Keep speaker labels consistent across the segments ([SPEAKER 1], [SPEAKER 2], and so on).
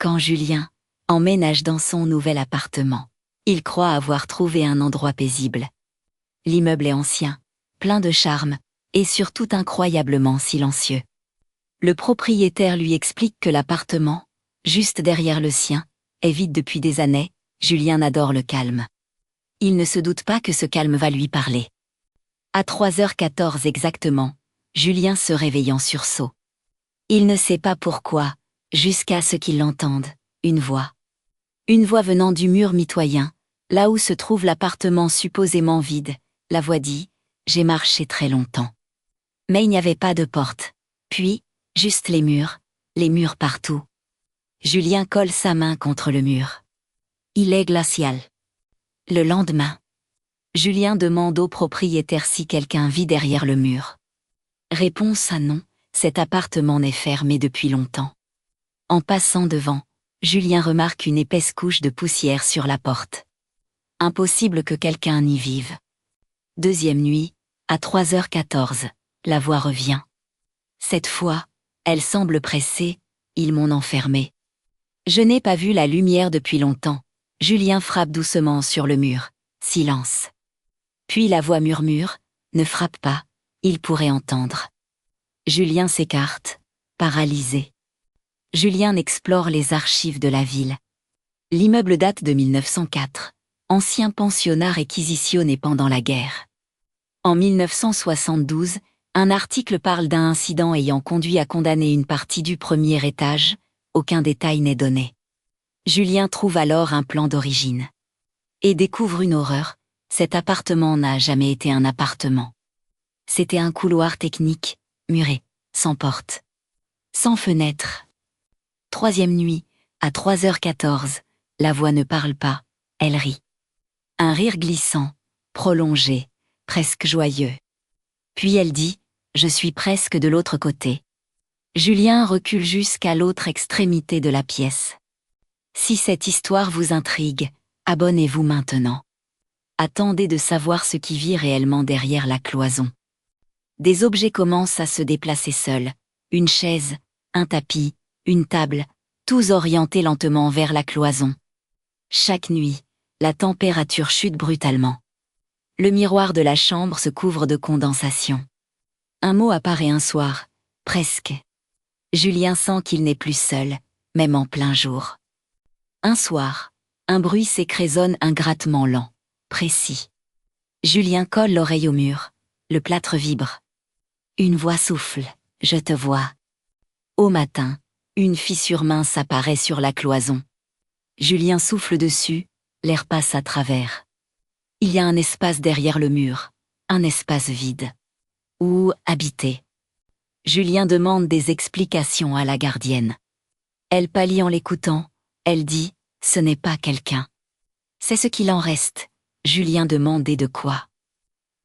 [SPEAKER 1] quand Julien emménage dans son nouvel appartement. Il croit avoir trouvé un endroit paisible. L'immeuble est ancien, plein de charme, et surtout incroyablement silencieux. Le propriétaire lui explique que l'appartement, juste derrière le sien, est vide depuis des années. Julien adore le calme. Il ne se doute pas que ce calme va lui parler. À 3h14 exactement, Julien se réveille en sursaut. Il ne sait pas pourquoi, jusqu'à ce qu'il l'entende, une voix. Une voix venant du mur mitoyen, là où se trouve l'appartement supposément vide. La voix dit « J'ai marché très longtemps ». Mais il n'y avait pas de porte. Puis, juste les murs partout. Julien colle sa main contre le mur. Il est glacial. Le lendemain, Julien demande au propriétaire si quelqu'un vit derrière le mur. Réponse à non, cet appartement n'est fermé depuis longtemps. En passant devant, Julien remarque une épaisse couche de poussière sur la porte. Impossible que quelqu'un n'y vive. Deuxième nuit, à 3h14, la voix revient. Cette fois, elle semble pressée, ils m'ont enfermé. Je n'ai pas vu la lumière depuis longtemps. Julien frappe doucement sur le mur. Silence. Puis la voix murmure, ne frappe pas, il pourrait entendre. Julien s'écarte, paralysé. Julien explore les archives de la ville. L'immeuble date de 1904, ancien pensionnat réquisitionné pendant la guerre. En 1972, un article parle d'un incident ayant conduit à condamner une partie du premier étage, aucun détail n'est donné. Julien trouve alors un plan d'origine. Et découvre une horreur, cet appartement n'a jamais été un appartement. C'était un couloir technique, muré, sans porte, sans fenêtre. Troisième nuit, à 3h14, la voix ne parle pas, elle rit. Un rire glissant, prolongé, presque joyeux. Puis elle dit, je suis presque de l'autre côté. Julien recule jusqu'à l'autre extrémité de la pièce. Si cette histoire vous intrigue, abonnez-vous maintenant. Attendez de savoir ce qui vit réellement derrière la cloison. Des objets commencent à se déplacer seuls. Une chaise, un tapis, une table, tous orientés lentement vers la cloison. Chaque nuit, la température chute brutalement. Le miroir de la chambre se couvre de condensation. Un mot apparaît un soir, presque. Julien sent qu'il n'est plus seul, même en plein jour. Un soir, un bruit s'écrésonne, un grattement lent, précis. Julien colle l'oreille au mur, le plâtre vibre. Une voix souffle, je te vois. Au matin, une fissure mince apparaît sur la cloison. Julien souffle dessus, l'air passe à travers. Il y a un espace derrière le mur, un espace vide. Où habiter? Julien demande des explications à la gardienne. Elle pâlit en l'écoutant, elle dit, ce n'est pas quelqu'un. C'est ce qu'il en reste. Julien demande et de quoi?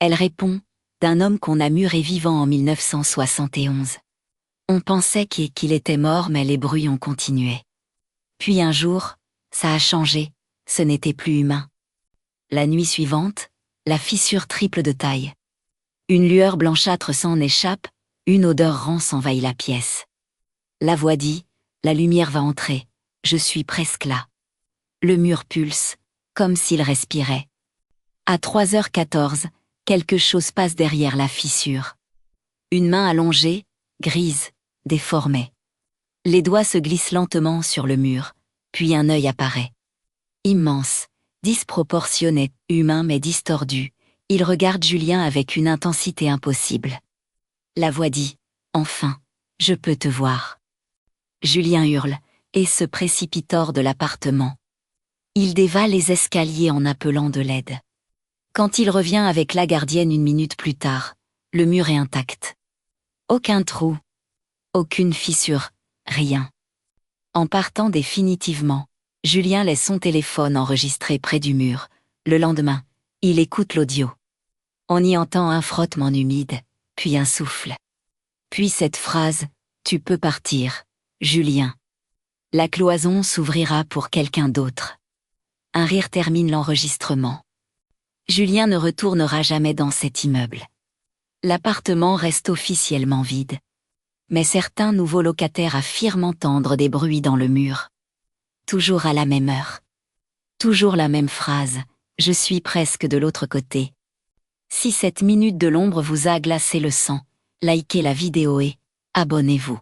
[SPEAKER 1] Elle répond, d'un homme qu'on a muré vivant en 1971. On pensait qu'il était mort mais les bruits ont continué. Puis un jour, ça a changé, ce n'était plus humain. La nuit suivante, la fissure triple de taille. Une lueur blanchâtre s'en échappe, une odeur rance envahit la pièce. La voix dit, la lumière va entrer, je suis presque là. Le mur pulse, comme s'il respirait. À 3h14, quelque chose passe derrière la fissure. Une main allongée, grise, déformée. Les doigts se glissent lentement sur le mur, puis un œil apparaît. Immense, disproportionné, humain mais distordu, il regarde Julien avec une intensité impossible. La voix dit, « Enfin, je peux te voir ». Julien hurle, et se précipite hors de l'appartement. Il dévale les escaliers en appelant de l'aide. Quand il revient avec la gardienne une minute plus tard, le mur est intact. Aucun trou, aucune fissure, rien. En partant définitivement, Julien laisse son téléphone enregistré près du mur. Le lendemain, il écoute l'audio. On y entend un frottement humide, puis un souffle. Puis cette phrase, « Tu peux partir, Julien ». La cloison s'ouvrira pour quelqu'un d'autre. Un rire termine l'enregistrement. Julien ne retournera jamais dans cet immeuble. L'appartement reste officiellement vide. Mais certains nouveaux locataires affirment entendre des bruits dans le mur. toujours à la même heure. Toujours la même phrase, je suis presque de l'autre côté. Si cette minute de l'ombre vous a glacé le sang, likez la vidéo et abonnez-vous.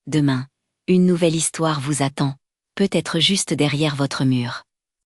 [SPEAKER 1] Demain, une nouvelle histoire vous attend, peut-être juste derrière votre mur.